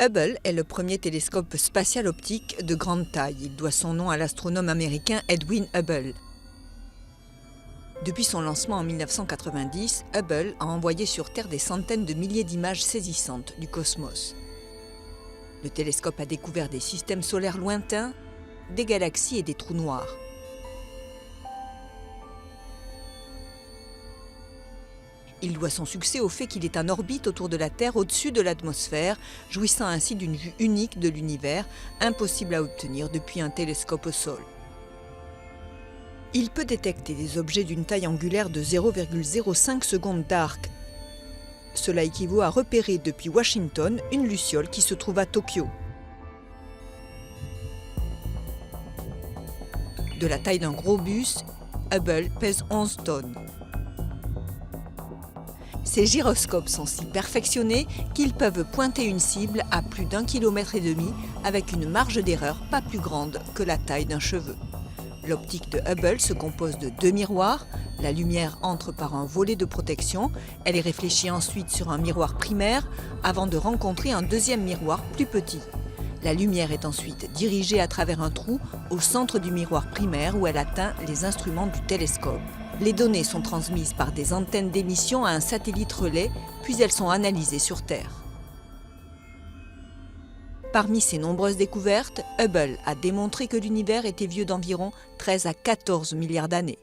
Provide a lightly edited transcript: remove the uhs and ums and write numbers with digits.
Hubble est le premier télescope spatial optique de grande taille. Il doit son nom à l'astronome américain Edwin Hubble. Depuis son lancement en 1990, Hubble a envoyé sur Terre des centaines de milliers d'images saisissantes du cosmos. Le télescope a découvert des systèmes solaires lointains, des galaxies et des trous noirs. Il doit son succès au fait qu'il est en orbite autour de la Terre au-dessus de l'atmosphère, jouissant ainsi d'une vue unique de l'univers, impossible à obtenir depuis un télescope au sol. Il peut détecter des objets d'une taille angulaire de 0,05 secondes d'arc. Cela équivaut à repérer depuis Washington une luciole qui se trouve à Tokyo. De la taille d'un gros bus, Hubble pèse 11 tonnes. Ces gyroscopes sont si perfectionnés qu'ils peuvent pointer une cible à plus d'1,5 km avec une marge d'erreur pas plus grande que la taille d'un cheveu. L'optique de Hubble se compose de 2 miroirs. La lumière entre par un volet de protection. Elle est réfléchie ensuite sur un miroir primaire avant de rencontrer un deuxième miroir plus petit. La lumière est ensuite dirigée à travers un trou au centre du miroir primaire où elle atteint les instruments du télescope. Les données sont transmises par des antennes d'émission à un satellite relais, puis elles sont analysées sur Terre. Parmi ses nombreuses découvertes, Hubble a démontré que l'univers était vieux d'environ 13 à 14 milliards d'années.